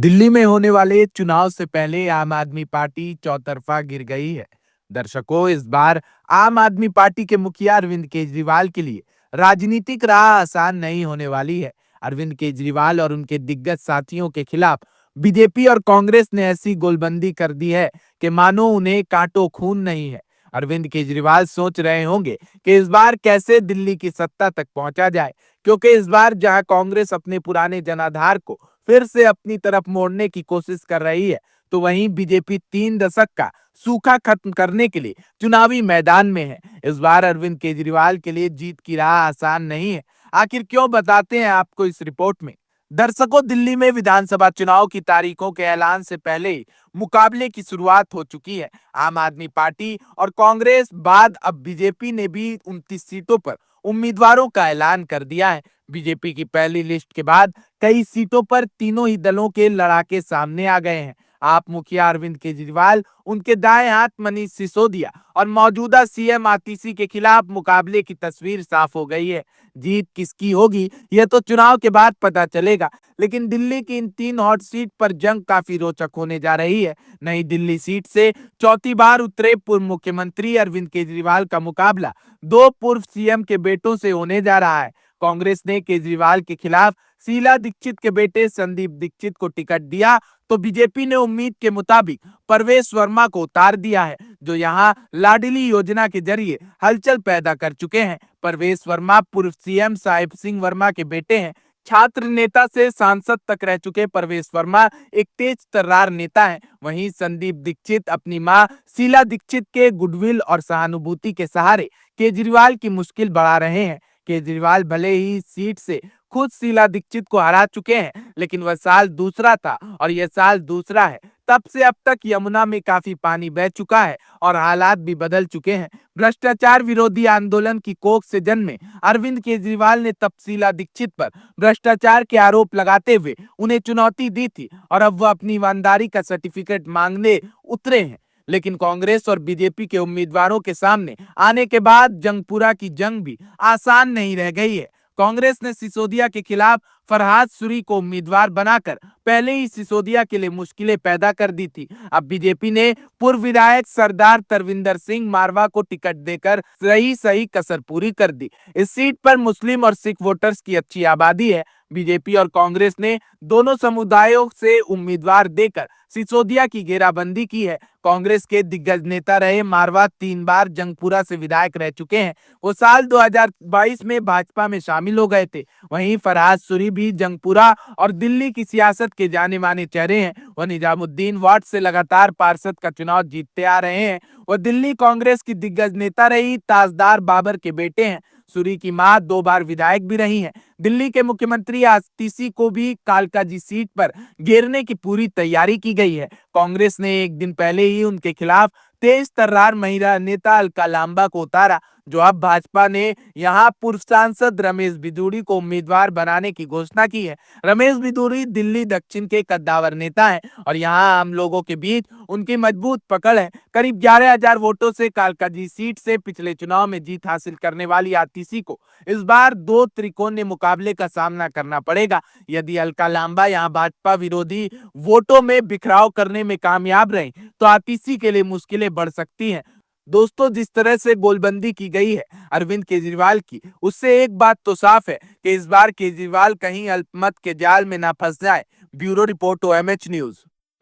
दिल्ली में होने वाले चुनाव से पहले आम आदमी पार्टी चौतरफा गिर गई है। दर्शकों, इस बार आम आदमी पार्टी के मुखिया अरविंद केजरीवाल के लिए राजनीतिक राह आसान नहीं होने वाली है। अरविंद केजरीवाल और उनके दिग्गज साथियों के खिलाफ बीजेपी और कांग्रेस ने ऐसी गोलबंदी कर दी है कि मानो उन्हें कांटो खून नहीं है। अरविंद केजरीवाल सोच रहे होंगे कि इस बार कैसे दिल्ली की सत्ता तक पहुंचा जाए, क्योंकि इस बार जहां कांग्रेस अपने पुराने जनाधार को फिर से अपनी तरफ मोड़ने की कोशिश कर रही है, तो वहीं बीजेपी 3 दशक का सूखा खत्म करने के लिए चुनावी मैदान में है। इस बार अरविंद केजरीवाल के लिए जीत की राह आसान नहीं है। आखिर क्यों, बताते हैं आपको इस रिपोर्ट में। दर्शकों, दिल्ली में विधानसभा चुनाव की तारीखों के ऐलान से पहले ही मुकाबले की शुरुआत हो चुकी है। आम आदमी पार्टी और कांग्रेस बाद अब बीजेपी ने भी 29 सीटों पर उम्मीदवारों का ऐलान कर दिया है। बीजेपी की पहली लिस्ट के बाद कई सीटों पर तीनों ही दलों के लड़ाके सामने आ गए हैं। आप मुखिया अरविंद केजरीवाल, उनके दाएं हाथ मनीष सिसोदिया और मौजूदा सीएम आतिशी के खिलाफ मुकाबले की तस्वीर साफ हो गई है। जीत किसकी होगी यह तो चुनाव के बाद पता चलेगा, लेकिन दिल्ली की इन 3 हॉट सीट पर जंग काफी रोचक होने जा रही है। नई दिल्ली सीट से चौथी बार उतरे पूर्व मुख्यमंत्री अरविंद केजरीवाल का मुकाबला 2 पूर्व सीएम के बेटों से होने जा रहा है। कांग्रेस ने केजरीवाल के खिलाफ शीला दीक्षित के बेटे संदीप दीक्षित को टिकट दिया, तो बीजेपी ने उम्मीद के मुताबिक परवेश वर्मा को उतार दिया है, जो यहां लाडली योजना के जरिए हलचल पैदा कर चुके हैं। परवेश वर्मा पूर्व सीएम साहिब सिंह वर्मा के बेटे हैं। छात्र नेता से सांसद तक रह चुके परवेश वर्मा एक तेज तर्रार नेता हैं। वहीं संदीप दीक्षित अपनी मां शीला दीक्षित के गुडविल और सहानुभूति के सहारे केजरीवाल की मुश्किल बढ़ा रहे हैं। केजरीवाल भले ही इस सीट से खुद शीला दीक्षित को हरा चुके हैं, लेकिन वह साल दूसरा था और यह साल दूसरा है। तब से अब तक यमुना में काफी पानी बह चुका है और हालात भी बदल चुके हैं। भ्रष्टाचार विरोधी आंदोलन की कोख से जन्मे अरविंद केजरीवाल ने तब शीला दीक्षित पर भ्रष्टाचार के आरोप लगाते हुए उन्हें चुनौती दी थी, और अब वह अपनी ईमानदारी का सर्टिफिकेट मांगने उतरे हैं। लेकिन कांग्रेस और बीजेपी के उम्मीदवारों के सामने आने के बाद जंगपुरा की जंग भी आसान नहीं रह गई है। कांग्रेस ने सिसोदिया के खिलाफ फरहाद सूरी को उम्मीदवार बनाकर पहले ही सिसोदिया के लिए मुश्किलें पैदा कर दी थी। अब बीजेपी ने पूर्व विधायक सरदार तरविंदर सिंह मारवा को टिकट देकर सही कसर पूरी कर दी। इस सीट पर मुस्लिम और सिख वोटर्स की अच्छी आबादी है। बीजेपी और कांग्रेस ने दोनों समुदायों से उम्मीदवार देकर सिसोदिया की घेराबंदी की है। कांग्रेस के दिग्गज नेता रहे मारवा 3 बार जंगपुरा से विधायक रह चुके हैं। वो साल 2022 में भाजपा में शामिल हो गए थे। वहीं फरहाद सूरी भी जंगपुरा और दिल्ली की सियासत के जाने माने चेहरे हैं। वह निजामुद्दीन वार्ड से लगातार पार्षद का चुनाव जीतते आ रहे हैं। वह दिल्ली कांग्रेस की दिग्गज नेता रही ताजदार बाबर के बेटे हैं। सूरी की मां 2 बार विधायक भी रही हैं। दिल्ली के मुख्यमंत्री आतिशी को भी कालकाजी सीट पर घेरने की पूरी तैयारी की गई है। कांग्रेस ने एक दिन पहले ही उनके खिलाफ तेज तर्रार महिला नेता अलका लांबा को उतारा, जो अब भाजपा ने यहां पूर्व सांसद रमेश बिधूड़ी को उम्मीदवार बनाने की घोषणा की है। रमेश बिधूड़ी दिल्ली दक्षिण के कद्दावर नेता हैं और यहां आम लोगों के बीच उनकी मजबूत पकड़ है। करीब 11,000 वोटों से कालकाजी सीट से पिछले चुनाव में जीत हासिल करने वाली आतिशी को इस बार 2 त्रिकोणीय मुकाबले का सामना करना पड़ेगा। यदि अलका लांबा यहां भाजपा विरोधी वोटों में बिखराव करने में कामयाब रहे, तो आतिशी के लिए मुश्किलें बढ़ सकती हैं। दोस्तों, जिस तरह से गोलबंदी की गई है अरविंद केजरीवाल की, उससे एक बात तो साफ है कि इस बार केजरीवाल कहीं अल्पमत के जाल में ना फंस जाए। Bureau report, OMH news.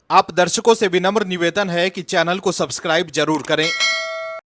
आप दर्शकों से विनम्र निवेदन है कि चैनल को सब्सक्राइब जरूर करें